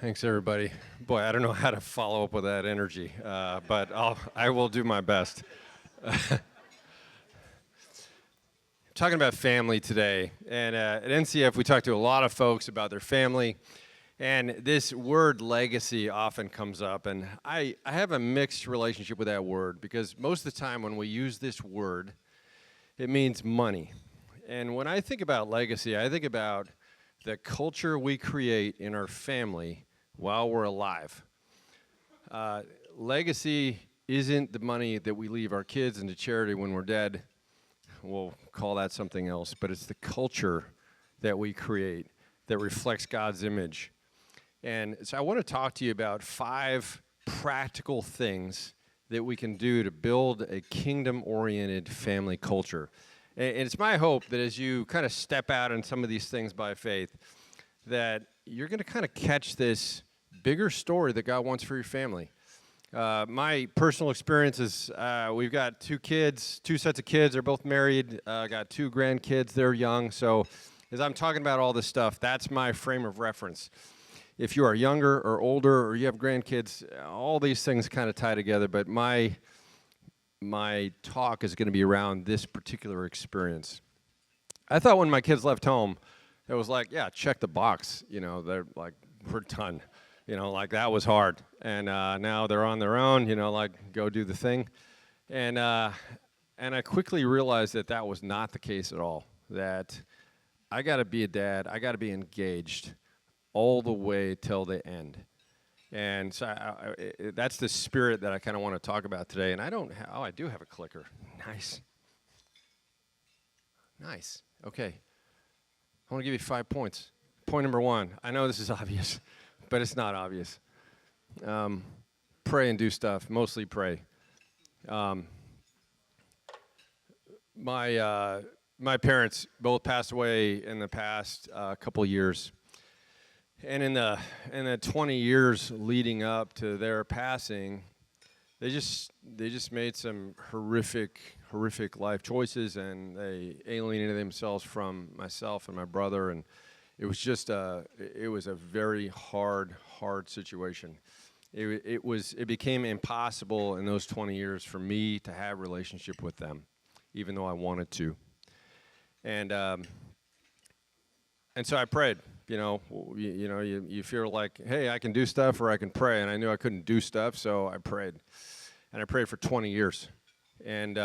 Thanks, everybody. Boy, I don't know how to follow up with that energy, but I will do my best. Talking about family today, and at NCF we talk to a lot of folks about their family, and this word legacy often comes up, and I have a mixed relationship with that word because most of the time when we use this word, it means money. And when I think about legacy, I think about the culture we create in our family while we're alive. Legacy isn't the money that we leave our kids into charity when we're dead. We'll call that something else, but it's the culture that we create that reflects God's image. And so I want to talk to you about 5 practical things that we can do to build a kingdom-oriented family culture. And it's my hope that as you kind of step out on some of these things by faith, that you're going to kind of catch this bigger story that God wants for your family. My personal experience is we've got 2 kids, 2 sets of kids. They're both married. Got 2 grandkids. They're young. So as I'm talking about all this stuff, that's my frame of reference. If you are younger or older or you have grandkids, all these things kind of tie together. But my talk is going to be around this particular experience. I thought when my kids left home, it was like, yeah, check the box. You know, they're like, we're done. You know, like that was hard. And now they're on their own, you know, like go do the thing. And I quickly realized that that was not the case at all, that I got to be a dad. I got to be engaged all the way till the end. And so that's the spirit that I kind of want to talk about today. And I do have a clicker. Nice. Nice. Okay. I want to give you 5 points. Point number 1. I know this is obvious, but it's not obvious. Pray and do stuff. Mostly pray. My parents both passed away in the past couple years. And in the 20 years leading up to their passing, they just made some horrific life choices, and they alienated themselves from myself and my brother, and it was just it was a very hard situation. It became impossible in those 20 years for me to have a relationship with them, even though I wanted to, and so I prayed. You feel like, hey, I can do stuff or I can pray, and I knew I couldn't do stuff, so I prayed, and I prayed for 20 years, and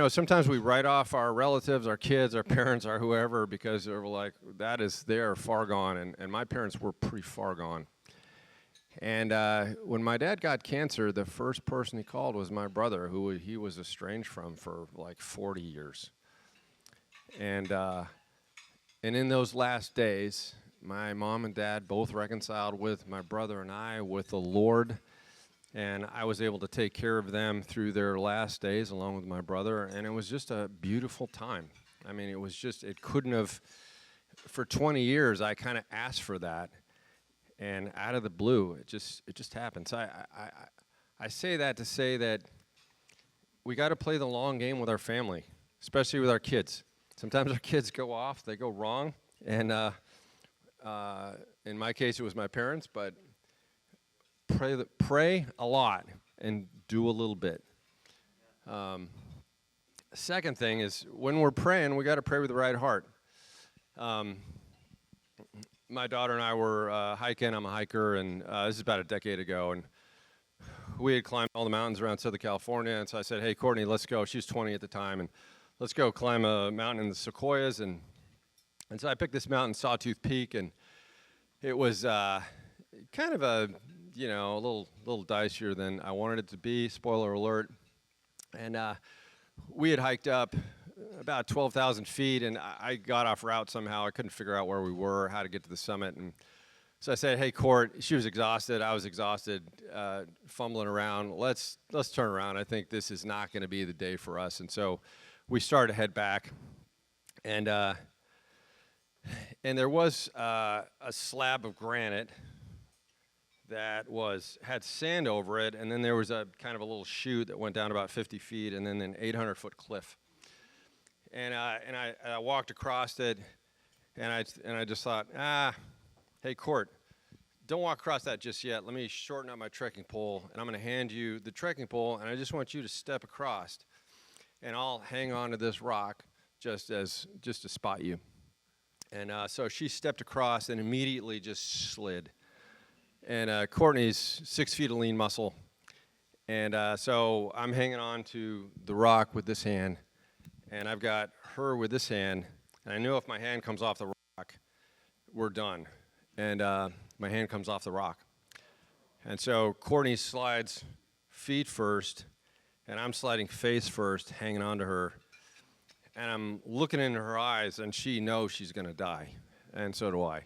sometimes we write off our relatives, our kids, our parents, our whoever, because they're like, they are far gone, and my parents were pretty far gone, and when my dad got cancer, the first person he called was my brother, who he was estranged from for like 40 years, and in those last days, my mom and dad both reconciled with my brother and I with the Lord, and I was able to take care of them through their last days along with my brother, and it was just a beautiful time. I mean, it couldn't have, for 20 years, I kind of asked for that, and out of the blue, it just happened. So I say that to say that we got to play the long game with our family, especially with our kids. Sometimes our kids go off, they go wrong, and in my case it was my parents, but pray a lot and do a little bit. Second thing is, when we're praying, we got to pray with the right heart. My daughter and I were hiking. I'm a hiker, and this is about a decade ago, and we had climbed all the mountains around Southern California, and so I said, hey, Courtney, let's go. She was 20 at the time, and let's go climb a mountain in the Sequoias, and so I picked this mountain, Sawtooth Peak, and it was kind of a little dicier than I wanted it to be. Spoiler alert. And we had hiked up about 12,000 feet, and I got off route somehow. I couldn't figure out where we were, how to get to the summit, and so I said, "Hey, Court." She was exhausted. I was exhausted, fumbling around. Let's turn around. I think this is not going to be the day for us, and so we started to head back, and there was a slab of granite that had sand over it, and then there was a kind of a little chute that went down about 50 feet, and then an 800-foot cliff. And I walked across it, and I just thought, hey, Court, don't walk across that just yet. Let me shorten up my trekking pole, and I'm going to hand you the trekking pole, and I just want you to step across, and I'll hang on to this rock just to spot you. And so she stepped across and immediately just slid. And Courtney's 6 feet of lean muscle. And so I'm hanging on to the rock with this hand, and I've got her with this hand. And I know if my hand comes off the rock, we're done. And my hand comes off the rock. And so Courtney slides feet first, and I'm sliding face first, hanging on to her. And I'm looking into her eyes, and she knows she's going to die, and so do I.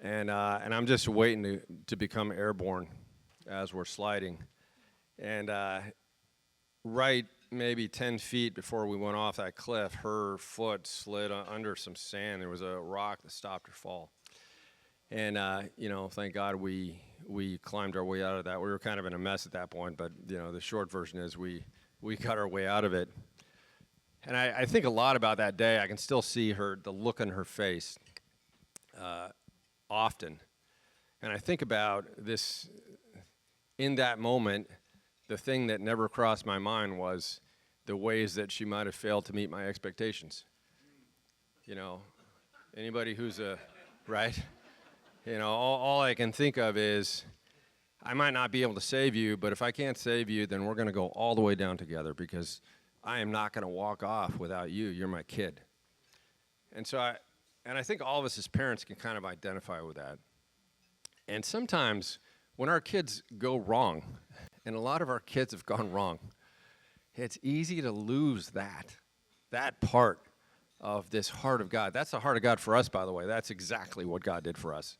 And I'm just waiting to become airborne as we're sliding. And right maybe 10 feet before we went off that cliff, her foot slid under some sand. There was a rock that stopped her fall. And, thank God we climbed our way out of that. We were kind of in a mess at that point, but, the short version is we got our way out of it. And I think a lot about that day. I can still see the look on her face often. And I think about this, in that moment, the thing that never crossed my mind was the ways that she might have failed to meet my expectations. Anybody who's right? All I can think of is, I might not be able to save you, but if I can't save you, then we're going to go all the way down together, because I am not going to walk off without you. You're my kid. And so I think all of us as parents can kind of identify with that. And sometimes when our kids go wrong, and a lot of our kids have gone wrong, it's easy to lose that part of this heart of God. That's the heart of God for us, by the way. That's exactly what God did for us.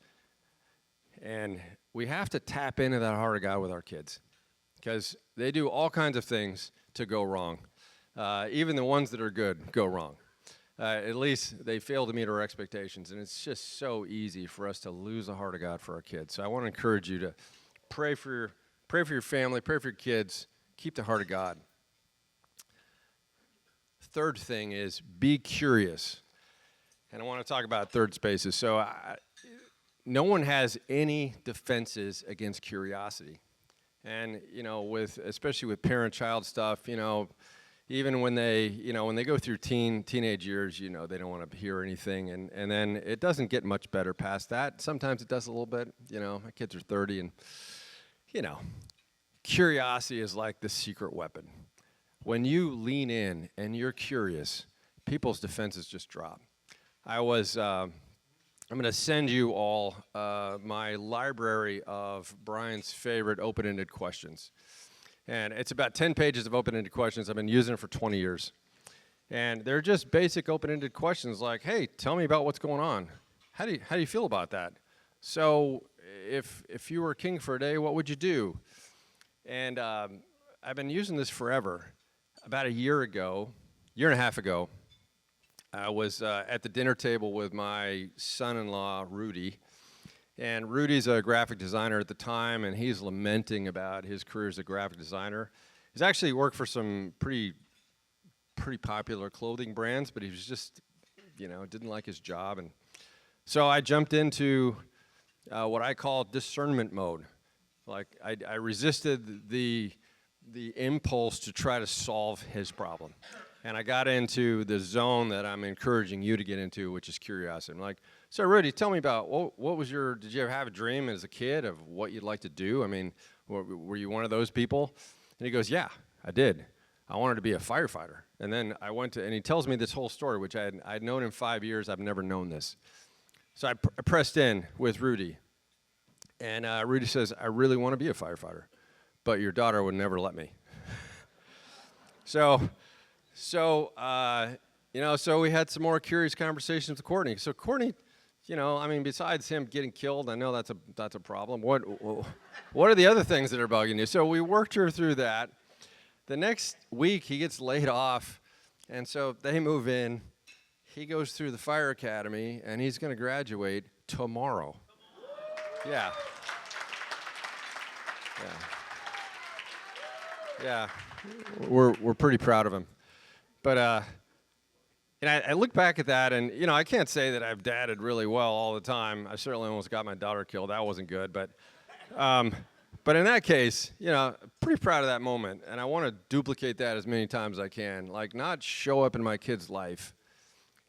And we have to tap into that heart of God with our kids, because they do all kinds of things to go wrong. Even the ones that are good go wrong. At least they fail to meet our expectations, and it's just so easy for us to lose the heart of God for our kids. So I want to encourage you to pray for your family, pray for your kids, keep the heart of God. Third thing is be curious. And I want to talk about third spaces. So no one has any defenses against curiosity. And, especially with parent-child stuff, even when they go through teenage years, they don't want to hear anything. And then it doesn't get much better past that. Sometimes it does a little bit. My kids are 30, and, curiosity is like the secret weapon. When you lean in and you're curious, people's defenses just drop. I'm going to send you all my library of Bryan's favorite open-ended questions. And it's about 10 pages of open-ended questions. I've been using it for 20 years. And they're just basic open-ended questions like, hey, tell me about what's going on. How do you feel about that? So if you were king for a day, what would you do? And I've been using this forever. About a year and a half ago, I was at the dinner table with my son-in-law, Rudy. And Rudy's a graphic designer at the time, and he's lamenting about his career as a graphic designer. He's actually worked for some pretty popular clothing brands, but he was just, didn't like his job. And so I jumped into what I call discernment mode. Like, I resisted the impulse to try to solve his problem. And I got into the zone that I'm encouraging you to get into, which is curiosity. I'm like, so Rudy, tell me about, did you ever have a dream as a kid of what you'd like to do? I mean, were you one of those people? And he goes, yeah, I did. I wanted to be a firefighter. And then and he tells me this whole story, which I'd known him 5 years. I've never known this. So I pressed in with Rudy. And Rudy says, I really want to be a firefighter, but your daughter would never let me. So we had some more curious conversations with Courtney. So Courtney, besides him getting killed, I know that's a problem. What are the other things that are bugging you? So we worked her through that. The next week, he gets laid off, and so they move in. He goes through the fire academy, and he's going to graduate tomorrow. Yeah. We're pretty proud of him. But I look back at that, and I can't say that I've dadded really well all the time. I certainly almost got my daughter killed. That wasn't good, but in that case, pretty proud of that moment, and I want to duplicate that as many times as I can. Like, not show up in my kid's life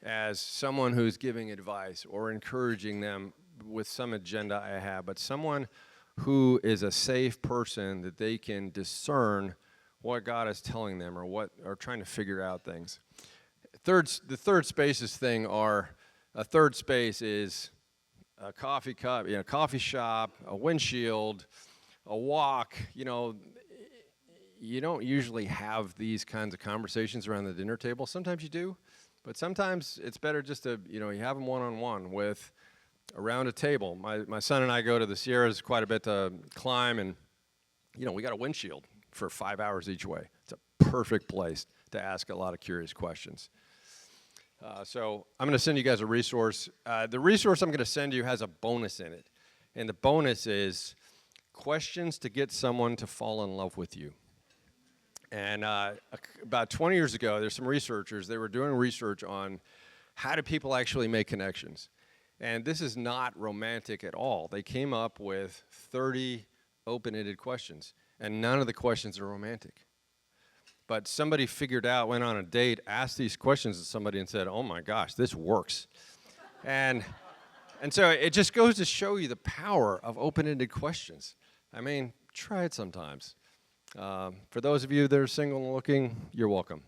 as someone who's giving advice or encouraging them with some agenda I have, but someone who is a safe person that they can discern what God is telling them or trying to figure out things. The third spaces thing are, a third space is a coffee cup, coffee shop, a windshield, a walk. You don't usually have these kinds of conversations around the dinner table. Sometimes you do, but sometimes it's better just to, you have them one-on-one around a table. My son and I go to the Sierras quite a bit to climb, and, we got a windshield for 5 hours each way. It's a perfect place to ask a lot of curious questions. So I'm going to send you guys a resource. The resource I'm going to send you has a bonus in it, and the bonus is questions to get someone to fall in love with you. And about 20 years ago, there's some researchers, they were doing research on how do people actually make connections. And this is not romantic at all. They came up with 30 open-ended questions, and none of the questions are romantic. But somebody went on a date, asked these questions to somebody and said, oh my gosh, this works. And so it just goes to show you the power of open-ended questions. I mean, try it sometimes. For those of you that are single and looking, you're welcome.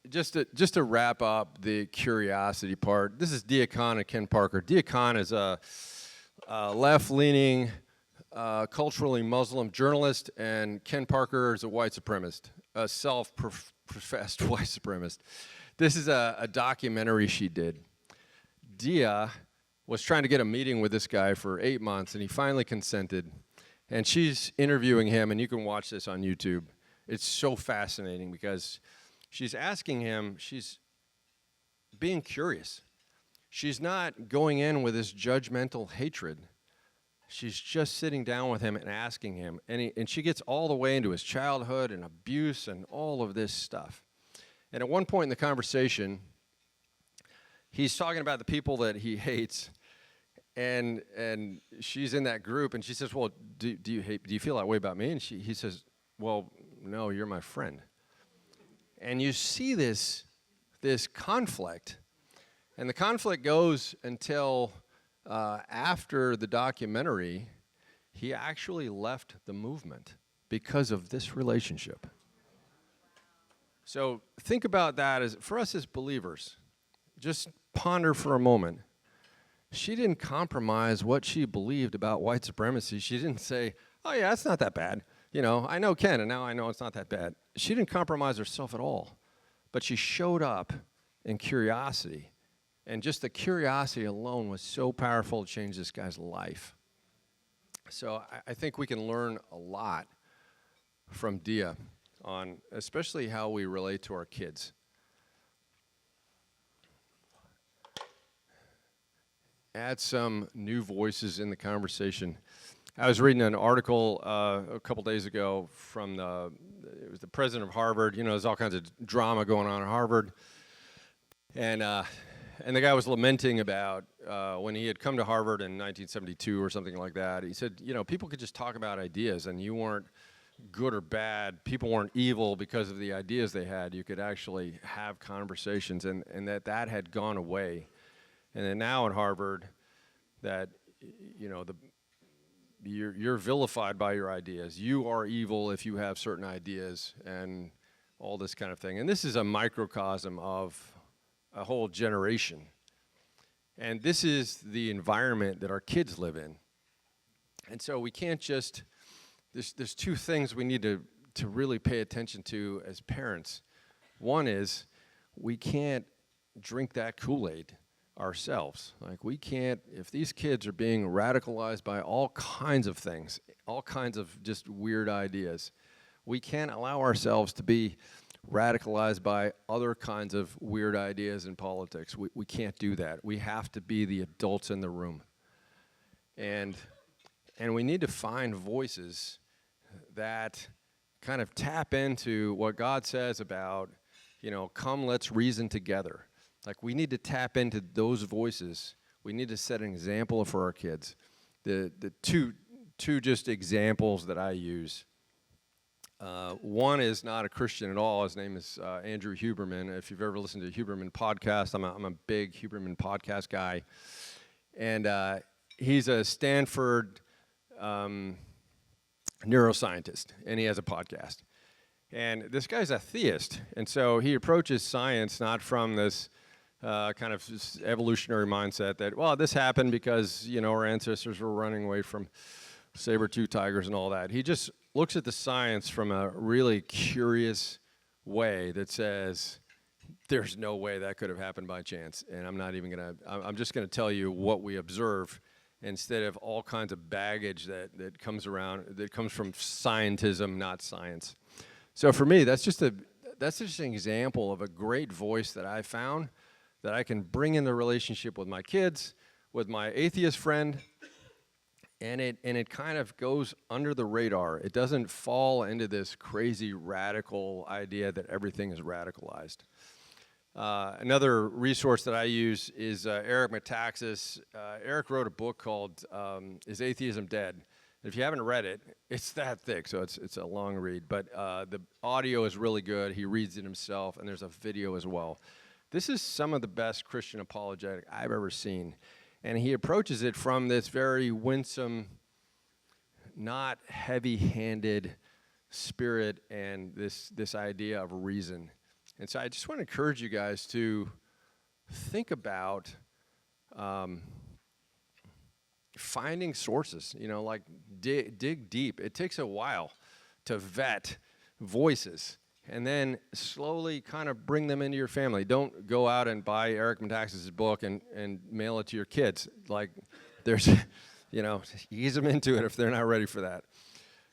Just to wrap up the curiosity part, this is Dia Khan and Ken Parker. Dia Khan is a left-leaning, culturally Muslim journalist, and Ken Parker is a white supremacist, a self-professed white supremacist. This is a documentary she did. Dia was trying to get a meeting with this guy for 8 months, and he finally consented. And she's interviewing him, and you can watch this on YouTube. It's so fascinating because she's asking him, she's being curious. She's not going in with this judgmental hatred. She's just sitting down with him and asking him. And she gets all the way into his childhood and abuse and all of this stuff. And at one point in the conversation, he's talking about the people that he hates. And she's in that group, and she says, well, do you feel that way about me? And he says, well, no, you're my friend. And you see this conflict. And the conflict goes until after the documentary, he actually left the movement because of this relationship. So think about that for us as believers. Just ponder for a moment. She didn't compromise what she believed about white supremacy. She didn't say, oh yeah, it's not that bad. I know Ken, and now I know it's not that bad. She didn't compromise herself at all. But she showed up in curiosity. And just the curiosity alone was so powerful to change this guy's life. So I think we can learn a lot from Dia on especially how we relate to our kids. Add some new voices in the conversation. I was reading an article a couple days ago from it was the president of Harvard. There's all kinds of drama going on at Harvard. And the guy was lamenting about when he had come to Harvard in 1972 or something like that. He said, people could just talk about ideas, and you weren't good or bad. People weren't evil because of the ideas they had. You could actually have conversations, and that had gone away. And then now at Harvard, that you're vilified by your ideas. You are evil if you have certain ideas and all this kind of thing. And this is a microcosm of a whole generation. And this is the environment that our kids live in. And so we can't just, there's two things we need to really pay attention to as parents. One is we can't drink that Kool-Aid ourselves. Like, we can't, if these kids are being radicalized by all kinds of things, all kinds of just weird ideas, we can't allow ourselves to be radicalized by other kinds of weird ideas in politics. We can't do that. We have to be the adults in the room. And we need to find voices that kind of tap into what God says about come, let's reason together. Like, we need to tap into those voices. We need to set an example for our kids. The two just examples that I use. One is not a Christian at all. His name is Andrew Huberman. If you've ever listened to a Huberman podcast, I'm a big Huberman podcast guy. And he's a Stanford neuroscientist, and he has a podcast. And this guy's a theist, and so he approaches science not from this kind of evolutionary mindset that, well, this happened because, our ancestors were running away from saber-toothed tigers and all that. He just looks at the science from a really curious way that says, there's no way that could have happened by chance, and I'm just gonna tell you what we observe instead of all kinds of baggage that comes from scientism, not science. So for me, that's just an example of a great voice that I found that I can bring in the relationship with my kids, with my atheist friend, and it kind of goes under the radar. It doesn't fall into this crazy radical idea that everything is radicalized. Another resource that I use is Eric Metaxas. Eric wrote a book called Is Atheism Dead? If you haven't read it, it's that thick, so it's a long read. But the audio is really good. He reads it himself, and there's a video as well. This is some of the best Christian apologetic I've ever seen. And he approaches it from this very winsome, not heavy-handed spirit and this idea of reason. And so I just want to encourage you guys to think about finding sources, like dig deep. It takes a while to vet voices and then slowly kind of bring them into your family. Don't go out and buy Eric Metaxas' book and mail it to your kids. Like, there's, ease them into it if they're not ready for that.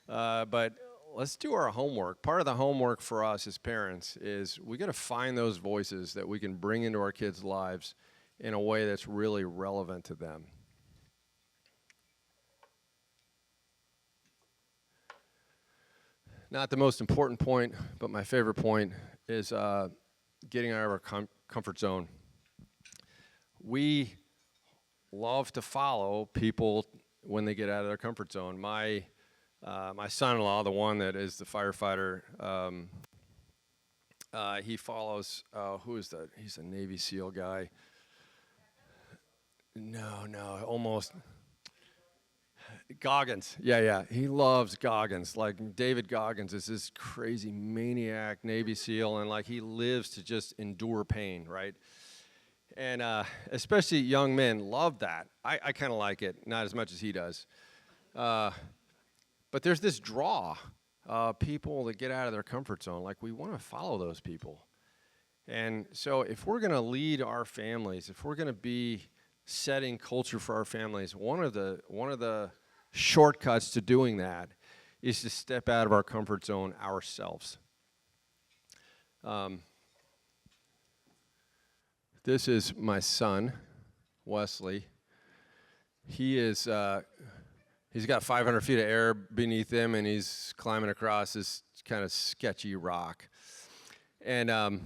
But let's do our homework. Part of the homework for us as parents is we got to find those voices that we can bring into our kids' lives in a way that's really relevant to them. Not the most important point, but my favorite point is getting out of our comfort zone. We love to follow people when they get out of their comfort zone. My son-in-law, the one that is the firefighter, he follows, who is that? He's a Navy SEAL guy. No, almost. Goggins. Yeah. He loves Goggins. Like, David Goggins is this crazy maniac Navy SEAL, and he lives to just endure pain, right? And especially young men love that. I kind of like it, not as much as he does. But there's this draw, people that get out of their comfort zone. Like, we want to follow those people. And so if we're going to lead our families, if we're going to be setting culture for our families, one of the shortcuts to doing that is to step out of our comfort zone ourselves. This is my son, Wesley. He's got 500 feet of air beneath him, and he's climbing across this kind of sketchy rock. And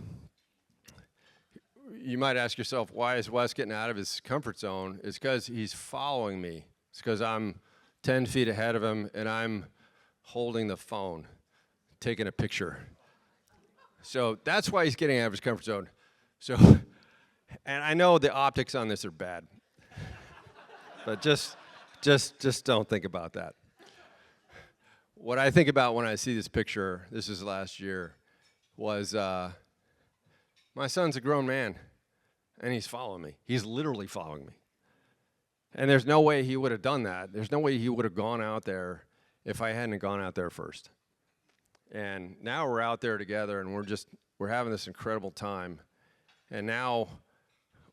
you might ask yourself, why is Wes getting out of his comfort zone? It's because he's following me. It's because I'm 10 feet ahead of him, and I'm holding the phone, taking a picture. So that's why he's getting out of his comfort zone. So, and I know the optics on this are bad, but just don't think about that. What I think about when I see this picture, this is last year, was my son's a grown man, and he's following me. He's literally following me. And there's no way he would have done that. There's no way he would have gone out there if I hadn't gone out there first. And now we're out there together, and we're having this incredible time. And now,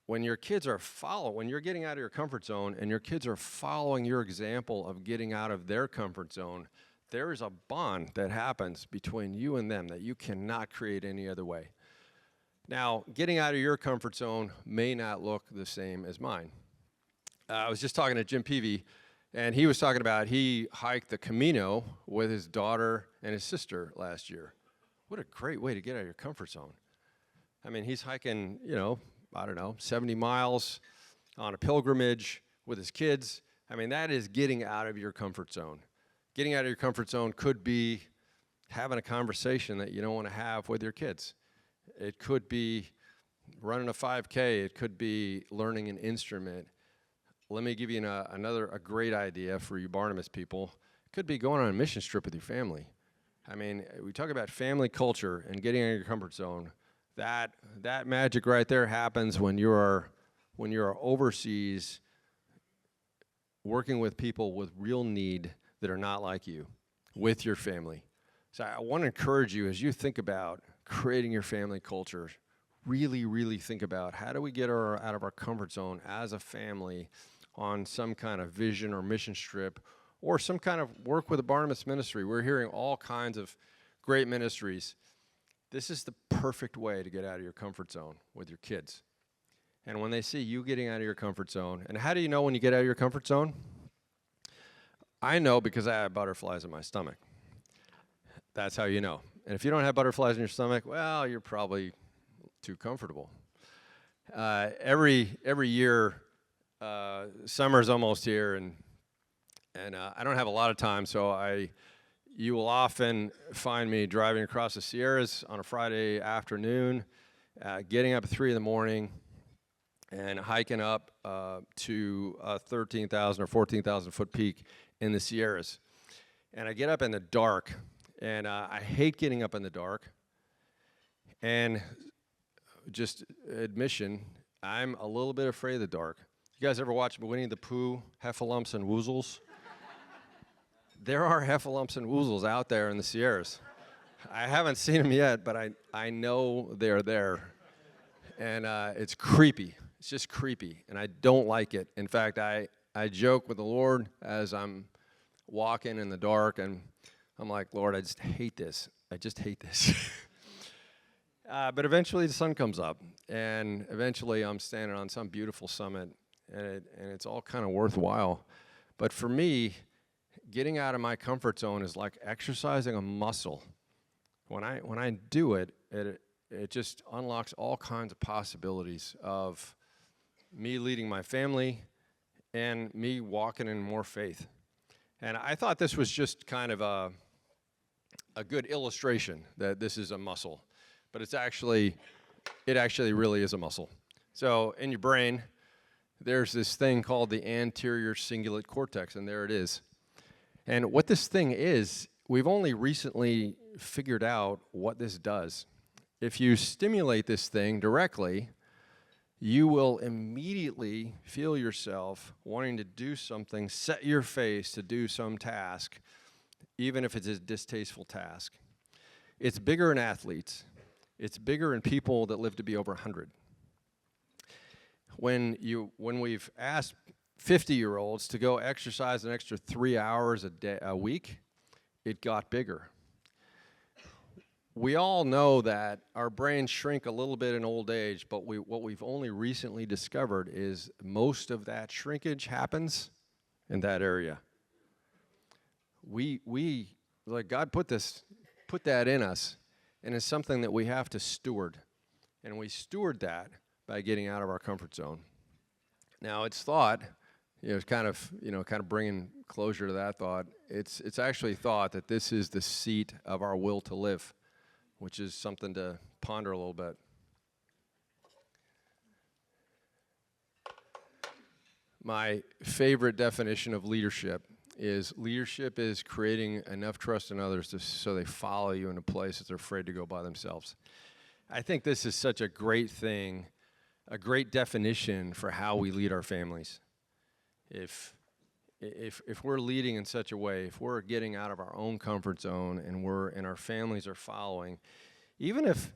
when you're getting out of your comfort zone and your kids are following your example of getting out of their comfort zone, there is a bond that happens between you and them that you cannot create any other way. Now, getting out of your comfort zone may not look the same as mine. I was just talking to Jim Peavy, and he was talking about he hiked the Camino with his daughter and his sister last year. What a great way to get out of your comfort zone. I mean, he's hiking, I don't know, 70 miles on a pilgrimage with his kids. I mean, that is getting out of your comfort zone. Getting out of your comfort zone could be having a conversation that you don't want to have with your kids. It could be running a 5K. It could be learning an instrument. Let me give you a great idea for you Barnabas people. It could be going on a mission trip with your family. I mean, we talk about family culture and getting out of your comfort zone. That magic right there happens when you're overseas working with people with real need that are not like you, with your family. So I want to encourage you as you think about creating your family culture, really, really think about how do we get out of our comfort zone as a family on some kind of vision or mission trip or some kind of work with a Barnabas ministry. We're hearing all kinds of great ministries. This is the perfect way to get out of your comfort zone with your kids. And when they see you getting out of your comfort zone, and how do you know when you get out of your comfort zone? I know because I have butterflies in my stomach. That's how you know. And if you don't have butterflies in your stomach, well, you're probably too comfortable. Every year, summer's almost here, and I don't have a lot of time, so you will often find me driving across the Sierras on a Friday afternoon, getting up at 3 in the morning, and hiking up to a 13,000 or 14,000 foot peak in the Sierras. And I get up in the dark, and I hate getting up in the dark. And just admission, I'm a little bit afraid of the dark. You guys ever watch Winnie the Pooh, Heffalumps and Woozles? There are Heffalumps and Woozles out there in the Sierras. I haven't seen them yet, but I know they're there. And it's creepy. It's just creepy, and I don't like it. In fact, I joke with the Lord as I'm walking in the dark, and I'm like, Lord, I just hate this. I just hate this. But eventually the sun comes up, and eventually I'm standing on some beautiful summit, and it's all kind of worthwhile. But for me, getting out of my comfort zone is like exercising a muscle. When I do it, it just unlocks all kinds of possibilities of me leading my family and me walking in more faith. And I thought this was just kind of a good illustration that this is a muscle, but it actually really is a muscle. So in your brain, there's this thing called the anterior cingulate cortex, and there it is. And what this thing is, we've only recently figured out what this does. If you stimulate this thing directly, you will immediately feel yourself wanting to do something, set your face to do some task, even if it's a distasteful task. It's bigger in athletes. It's bigger in people that live to be over 100. When we've asked 50-year-olds to go exercise an extra 3 hours a week, it got bigger. We all know that our brains shrink a little bit in old age, but what we've only recently discovered is most of that shrinkage happens in that area. We like God put that in us, and it's something that we have to steward, and we steward that by getting out of our comfort zone. Now, it's thought, it's kind of bringing closure to that thought. It's actually thought that this is the seat of our will to live, which is something to ponder a little bit. My favorite definition of leadership is creating enough trust in others so they follow you in a place that they're afraid to go by themselves. I think this is such a great thing, a great definition for how we lead our families. If we're leading in such a way, if we're getting out of our own comfort zone and our families are following, even if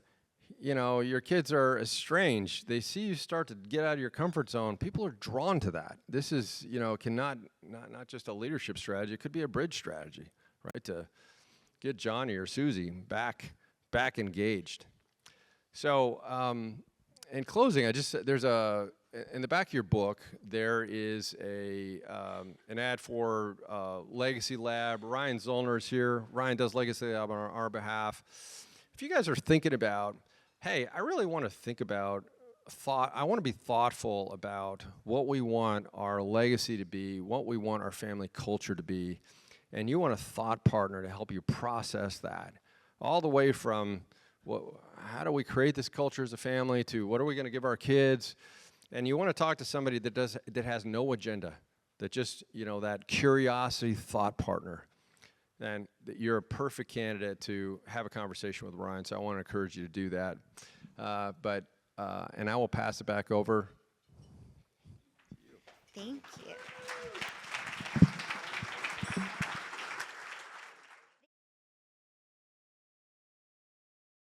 your kids are estranged, they see you start to get out of your comfort zone, people are drawn to that. This is not just a leadership strategy, it could be a bridge strategy, right? To get Johnny or Susie back engaged. So in closing, in the back of your book, there is an ad for Legacy Lab. Ryan Zollner is here. Ryan does Legacy Lab on our behalf. If you guys are thinking about hey, I really want to think about I want to be thoughtful about what we want our legacy to be, what we want our family culture to be, and you want a thought partner to help you process that, all the way from how do we create this culture as a family to what are we going to give our kids, and you want to talk to somebody that has no agenda, that just that curiosity thought partner. Then you're a perfect candidate to have a conversation with Bryan. So I want to encourage you to do that. And I will pass it back over. Thank you.